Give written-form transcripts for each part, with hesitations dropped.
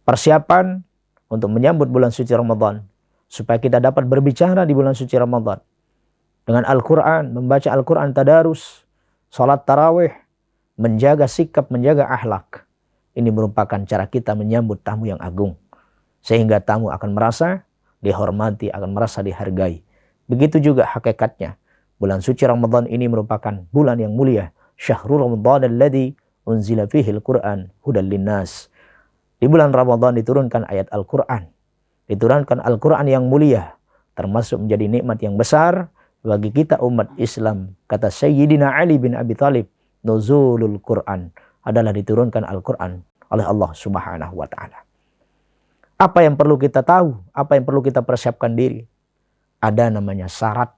persiapan untuk menyambut bulan suci Ramadan, supaya kita dapat berbicara di bulan suci Ramadan dengan Al-Quran, membaca Al-Quran tadarus, sholat tarawih, menjaga sikap, menjaga akhlak. Ini merupakan cara kita menyambut tamu yang agung, sehingga tamu akan merasa dihormati, akan merasa dihargai. Begitu juga hakikatnya, bulan suci Ramadan ini merupakan bulan yang mulia. Syahrul Ramadan alladzi unzila fihi al-Quran hudan linnas. Di bulan Ramadan diturunkan ayat Al-Quran, diturunkan Al-Quran yang mulia, termasuk menjadi nikmat yang besar bagi kita umat Islam. Kata Sayyidina Ali bin Abi Thalib, nuzulul Quran adalah diturunkan Al-Quran oleh Allah Subhanahu wa ta'ala. Apa yang perlu kita tahu? Apa yang perlu kita persiapkan diri? Ada namanya syarat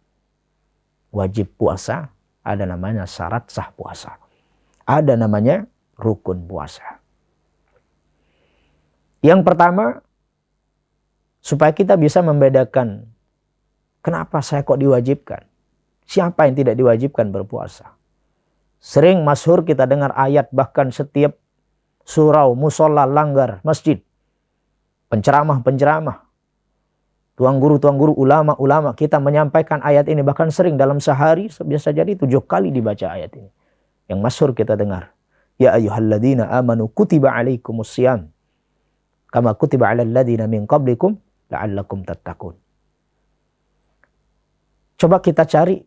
wajib puasa, ada namanya syarat sah puasa, ada namanya rukun puasa. Yang pertama, supaya kita bisa membedakan kenapa saya kok diwajibkan, siapa yang tidak diwajibkan berpuasa. Sering masyhur kita dengar ayat, bahkan setiap surau, musola, langgar, masjid, penceramah-penceramah, tuang guru, ulama-ulama kita menyampaikan ayat ini. Bahkan sering dalam sehari bisa jadi 7 kali dibaca ayat ini. Yang masyhur kita dengar, ya ayyuhalladzina amanu kutiba alaikumusiyam kama kutiba alal ladzina min qablikum la'allakum tattaqun. Coba kita cari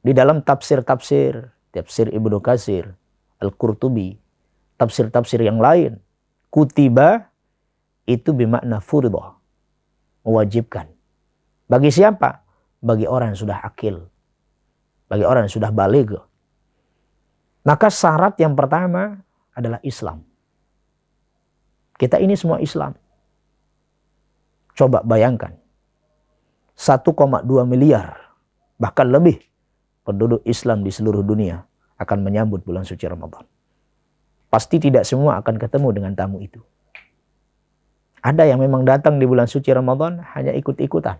di dalam tafsir Ibnu Katsir, Al-Qurtubi, tafsir-tafsir yang lain. Kutiba itu bermakna furidah, mewajibkan. Bagi siapa? Bagi orang yang sudah akil, bagi orang yang sudah baligh. Maka syarat yang pertama adalah Islam. Kita ini semua Islam. Coba bayangkan, 1,2 miliar, bahkan lebih penduduk Islam di seluruh dunia akan menyambut bulan suci Ramadan. Pasti tidak semua akan ketemu dengan tamu itu. Ada yang memang datang di bulan suci Ramadan hanya ikut-ikutan.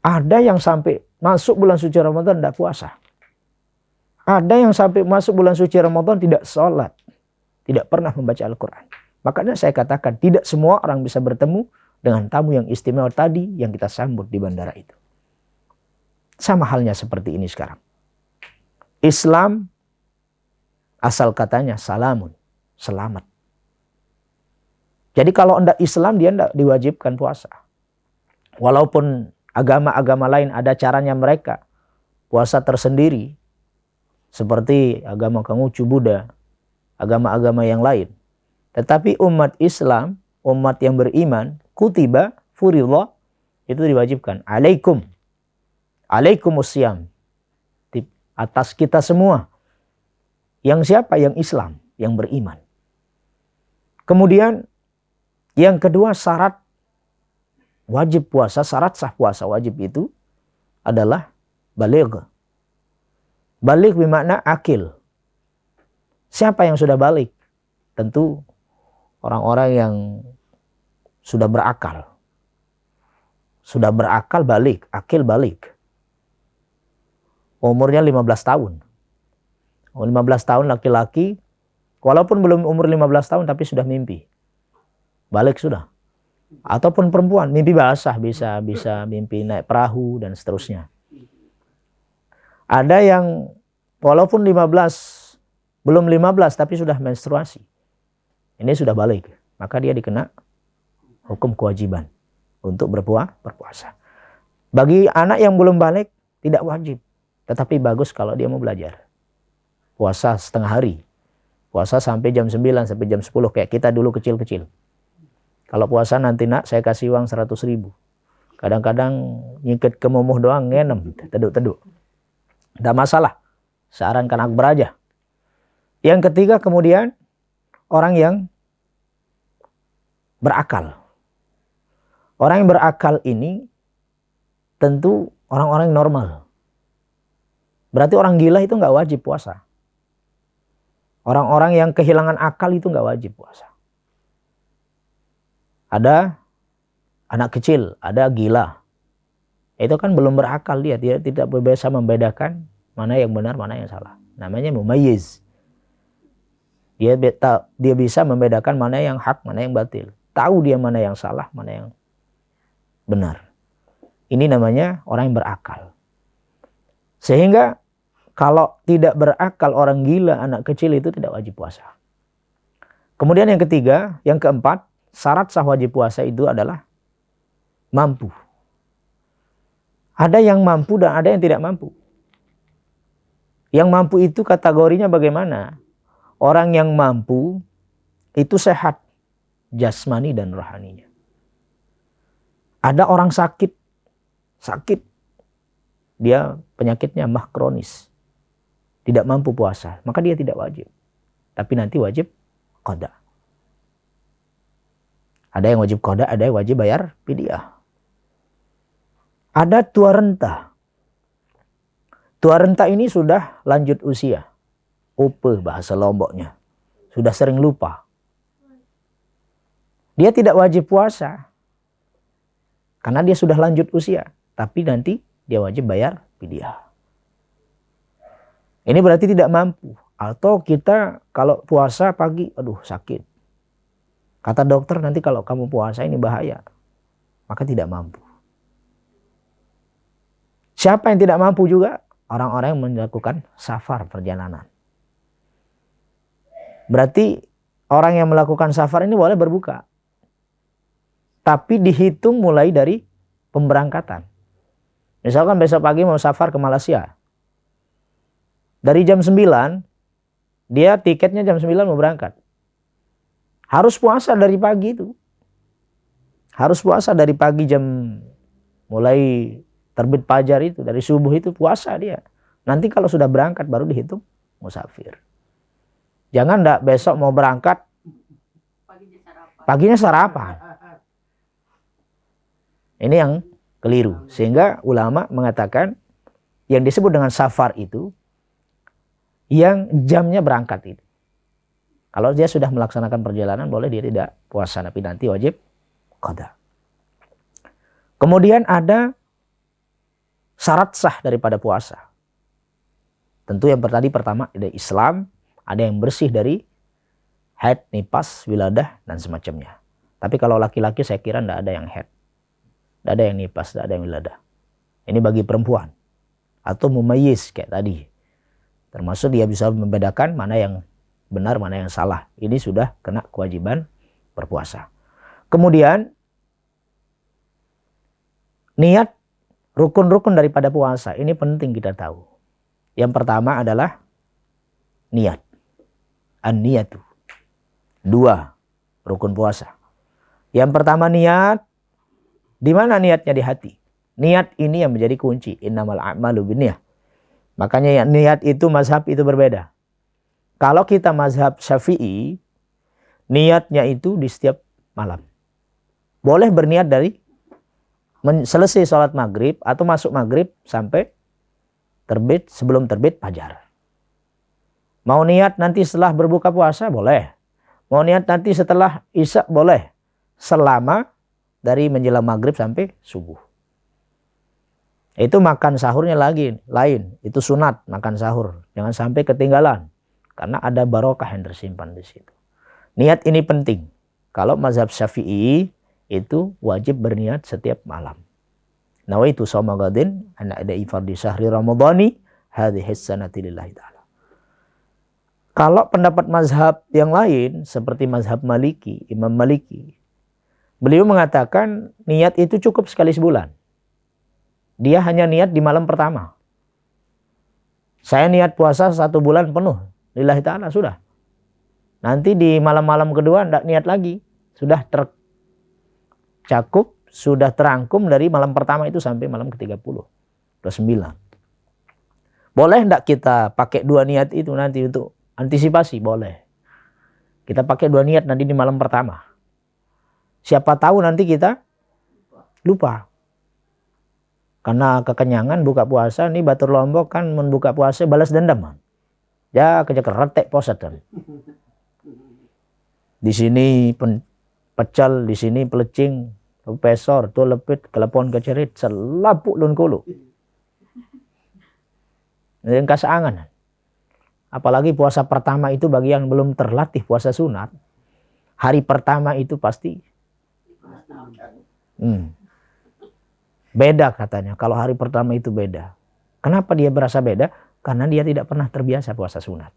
Ada yang sampai masuk bulan suci Ramadan tidak puasa. Ada yang sampai masuk bulan suci Ramadan tidak sholat, tidak pernah membaca Al-Quran. Makanya saya katakan tidak semua orang bisa bertemu dengan tamu yang istimewa tadi yang kita sambut di bandara itu. Sama halnya seperti ini sekarang. Islam asal katanya salamun, selamat. Jadi kalau tidak Islam dia tidak diwajibkan puasa. Walaupun agama-agama lain ada caranya mereka puasa tersendiri. Seperti agama Konghucu, Buddha, agama-agama yang lain. Tetapi umat Islam, umat yang beriman, kutiba, furidha, itu diwajibkan. Alaikumusiyam. Atas kita semua. Yang siapa? Yang Islam, yang beriman. Kemudian yang kedua, syarat wajib puasa, syarat sah puasa wajib itu adalah baligh. Baligh bermakna akil. Siapa yang sudah baligh? Tentu orang-orang yang sudah berakal. Sudah berakal baligh, akil baligh. Umurnya 15 tahun. 15 tahun laki-laki, walaupun belum umur 15 tahun tapi sudah mimpi. Baligh sudah. Ataupun perempuan, mimpi basah, bisa mimpi naik perahu dan seterusnya. Ada yang walaupun belum 15 tapi sudah menstruasi. Ini sudah baligh, maka dia dikena hukum kewajiban untuk berpuasa. Bagi anak yang belum baligh tidak wajib, tetapi bagus kalau dia mau belajar. Puasa setengah hari. Puasa sampai jam 9 sampai jam 10 kayak kita dulu kecil-kecil. Kalau puasa nanti nak saya kasih uang 100.000. Kadang-kadang nyingkit ke mumuh doang ngenem, teduk-teduk. Tidak masalah. Sarankan akbar aja. Yang ketiga kemudian orang yang berakal. Orang yang berakal ini tentu orang-orang yang normal. Berarti orang gila itu nggak wajib puasa. Orang-orang yang kehilangan akal itu nggak wajib puasa. Ada anak kecil, ada gila. Itu kan belum berakal dia tidak bisa membedakan mana yang benar, mana yang salah. Namanya mumayyiz. Dia bisa membedakan mana yang hak, mana yang batil. Tahu dia mana yang salah, mana yang benar. Ini namanya orang yang berakal. Sehingga kalau tidak berakal, orang gila, anak kecil itu tidak wajib puasa. Kemudian yang ketiga, yang keempat, syarat sah wajib puasa itu adalah mampu. Ada yang mampu dan ada yang tidak mampu. Yang mampu itu kategorinya bagaimana? Orang yang mampu itu sehat jasmani dan rohaninya. Ada orang sakit. Dia penyakitnya mah kronis. Tidak mampu puasa, maka dia tidak wajib. Tapi nanti wajib qada. Ada yang wajib qada, ada yang wajib bayar fidyah. Ada tua renta. Tua renta ini sudah lanjut usia. Upe bahasa Lomboknya. Sudah sering lupa. Dia tidak wajib puasa. Karena dia sudah lanjut usia. Tapi nanti dia wajib bayar fidyah. Ini berarti tidak mampu. Atau kita kalau puasa pagi, aduh sakit. Kata dokter nanti kalau kamu puasa ini bahaya. Maka tidak mampu. Siapa yang tidak mampu juga? Orang-orang yang melakukan safar perjalanan. Berarti orang yang melakukan safar ini boleh berbuka. Tapi dihitung mulai dari pemberangkatan. Misalkan besok pagi mau safar ke Malaysia. Dari jam 9, dia tiketnya jam 9 mau berangkat. Harus puasa dari pagi itu. Harus puasa dari pagi jam mulai terbit fajar itu. Dari subuh itu puasa dia. Nanti kalau sudah berangkat baru dihitung musafir. Jangan enggak besok mau berangkat paginya sarapan. Ini yang keliru. Sehingga ulama mengatakan yang disebut dengan safar itu yang jamnya berangkat itu. Kalau dia sudah melaksanakan perjalanan boleh dia tidak puasa, tapi nanti wajib qada. Kemudian ada syarat sah daripada puasa. Tentu yang pertama ada Islam, ada yang bersih dari haid, nifas, wiladah dan semacamnya. Tapi kalau laki-laki saya kira tidak ada yang haid, tidak ada yang nifas, tidak ada yang wiladah. Ini bagi perempuan atau mumayyiz kayak tadi. Termasuk dia bisa membedakan mana yang benar, mana yang salah. Ini sudah kena kewajiban berpuasa. Kemudian niat, rukun-rukun daripada puasa. Ini penting kita tahu. Yang pertama adalah niat. An-niyatu. 2. Rukun puasa. Yang pertama niat. Di mana niatnya? Di hati. Niat ini yang menjadi kunci. Innamal a'malu binniyah. Makanya niat itu mazhab itu berbeda. Kalau kita mazhab Syafi'i, niatnya itu di setiap malam. Boleh berniat dari selesai sholat maghrib atau masuk maghrib sampai terbit, sebelum terbit fajar. Mau niat nanti setelah berbuka puasa boleh. Mau niat nanti setelah isya boleh. Selama dari menjelang maghrib sampai subuh. Itu makan sahurnya lagi lain. Itu sunat makan sahur. Jangan sampai ketinggalan. Karena ada barokah yang tersimpan di situ. Niat ini penting. Kalau mazhab Syafi'i itu wajib berniat setiap malam. Nawaitu shauma ghadin ana ada'i fardhi syahri ramadhani hadhihi sanati lillahi ta'ala. Kalau pendapat mazhab yang lain seperti mazhab Maliki, Imam Maliki, beliau mengatakan niat itu cukup sekali sebulan. Dia hanya niat di malam pertama. Saya niat puasa 1 bulan penuh lillahi ta'ala, sudah. Nanti di malam-malam kedua tidak niat lagi. Sudah tercakup, sudah terangkum dari malam pertama itu sampai malam ke-30. 29. Boleh tidak kita pakai 2 niat itu nanti untuk antisipasi? Boleh. Kita pakai 2 niat nanti di malam pertama. Siapa tahu nanti kita lupa. Karena kekenyangan buka puasa, nih Batur Lombok kan membuka puasa balas dendam. Ya kejeker retek poset kan. Di sini pecel, di sini pelecing, pesor, tuh lepit, kelepon kecerit, selapuk lun kulu. Yang kasangan. Apalagi puasa pertama itu bagi yang belum terlatih puasa sunat. Hari pertama itu pasti beda katanya. Kalau hari pertama itu beda. Kenapa dia berasa beda? Karena dia tidak pernah terbiasa puasa sunat.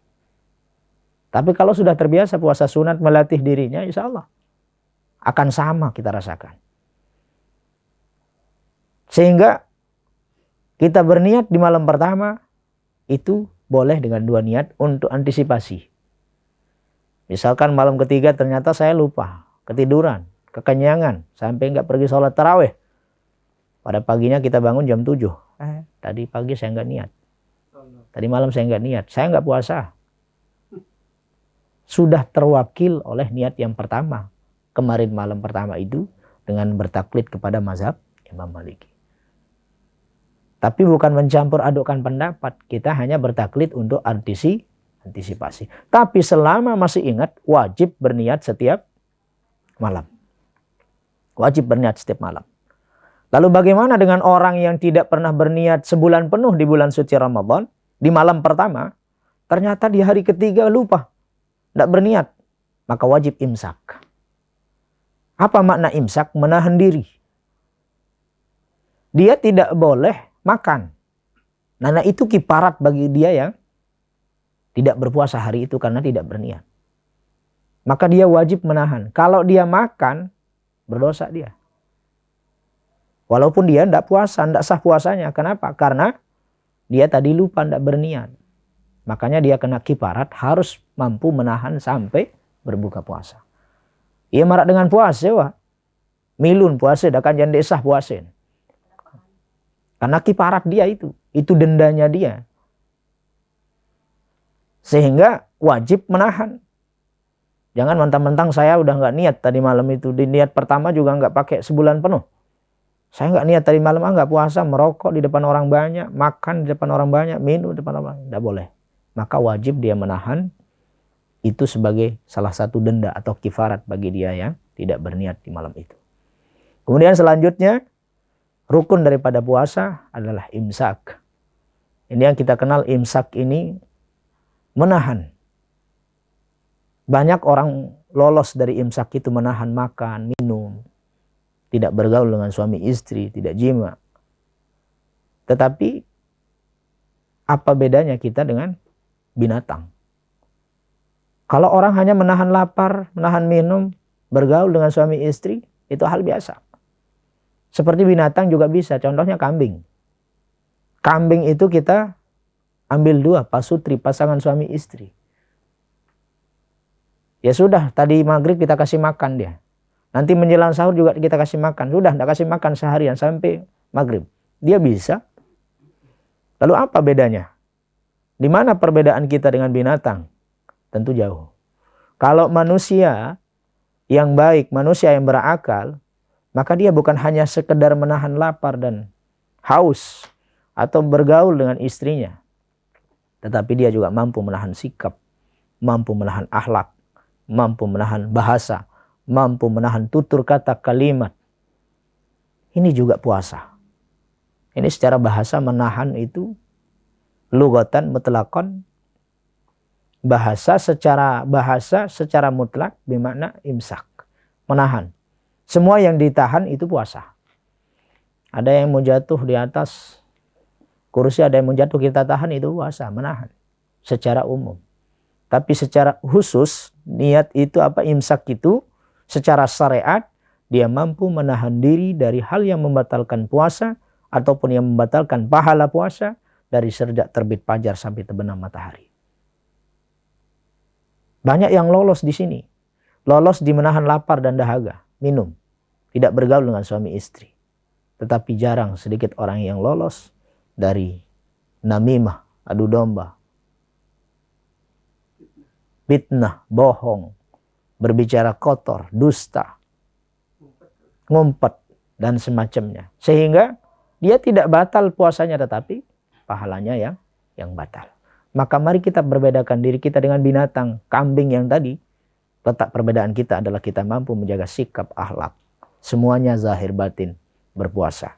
Tapi kalau sudah terbiasa puasa sunat, melatih dirinya, insya Allah akan sama kita rasakan. Sehingga kita berniat di malam pertama itu boleh dengan 2 niat untuk antisipasi. Misalkan malam ketiga ternyata saya lupa, ketiduran, kekenyangan, sampai nggak pergi sholat tarawih. Pada paginya kita bangun jam 7. Tadi pagi saya nggak niat. Tadi malam saya nggak niat. Saya nggak puasa. Sudah terwakil oleh niat yang pertama. Kemarin malam pertama itu dengan bertaklid kepada mazhab Imam Maliki. Tapi bukan mencampur adukkan pendapat. Kita hanya bertaklid untuk antisipasi. Tapi selama masih ingat, wajib berniat setiap malam. Wajib berniat setiap malam. Lalu bagaimana dengan orang yang tidak pernah berniat sebulan penuh di bulan suci Ramadan? Di malam pertama, ternyata di hari ketiga lupa. Tidak berniat. Maka wajib imsak. Apa makna imsak? Menahan diri. Dia tidak boleh makan. Nah itu kifarat bagi dia yang tidak berpuasa hari itu karena tidak berniat. Maka dia wajib menahan. Kalau dia makan, berdosa dia. Walaupun dia tidak puasa, tidak sah puasanya. Kenapa? Karena dia tadi lupa tidak berniat. Makanya dia kena kifarat, harus mampu menahan sampai berbuka puasa. Ia marak dengan puasa, wah. Milun puasa, dah kan jangan sah puasa. Karena kifarat dia itu dendanya dia. Sehingga wajib menahan. Jangan mentang-mentang saya udah nggak niat tadi malam itu. Di niat pertama juga nggak pakai sebulan penuh. Saya nggak niat tadi malam, nggak puasa, merokok di depan orang banyak, makan di depan orang banyak, minum di depan orang banyak. Nggak boleh. Maka wajib dia menahan. Itu sebagai salah satu denda atau kifarat bagi dia yang tidak berniat di malam itu. Kemudian selanjutnya, rukun daripada puasa adalah imsak. Ini yang kita kenal, imsak ini menahan. Banyak orang lolos dari imsak itu menahan makan, minum, tidak bergaul dengan suami istri, tidak jima. Tetapi apa bedanya kita dengan binatang? Kalau orang hanya menahan lapar, menahan minum, bergaul dengan suami istri, itu hal biasa. Seperti binatang juga bisa, contohnya kambing. Kambing itu kita ambil 2, pasutri, pasangan suami istri. Ya sudah, tadi maghrib kita kasih makan dia. Nanti menjelang sahur juga kita kasih makan. Sudah, tidak kasih makan seharian sampai maghrib. Dia bisa. Lalu apa bedanya? Di mana perbedaan kita dengan binatang? Tentu jauh. Kalau manusia yang baik, manusia yang berakal, maka dia bukan hanya sekedar menahan lapar dan haus atau bergaul dengan istrinya. Tetapi dia juga mampu menahan sikap, mampu menahan akhlak, mampu menahan bahasa, mampu menahan tutur kata kalimat. Ini juga puasa. Ini secara bahasa menahan itu lugatan mutlaqan, bahasa secara mutlak bermakna imsak, menahan. Semua yang ditahan itu puasa. Ada yang mau jatuh di atas kursi, ada yang mau jatuh kita tahan, itu puasa, menahan secara umum. Tapi secara khusus niat itu apa, imsak itu secara syariat dia mampu menahan diri dari hal yang membatalkan puasa ataupun yang membatalkan pahala puasa dari sejak terbit fajar sampai terbenam matahari. Banyak yang lolos di sini. Lolos di menahan lapar dan dahaga, minum, tidak bergaul dengan suami istri. Tetapi jarang sedikit orang yang lolos dari namimah, adu domba, fitnah, bohong, berbicara kotor, dusta, ngumpet, dan semacamnya. Sehingga dia tidak batal puasanya, tetapi pahalanya yang batal. Maka mari kita berbedakan diri kita dengan binatang, kambing yang tadi. Letak perbedaan kita adalah kita mampu menjaga sikap, akhlak. Semuanya zahir batin berpuasa.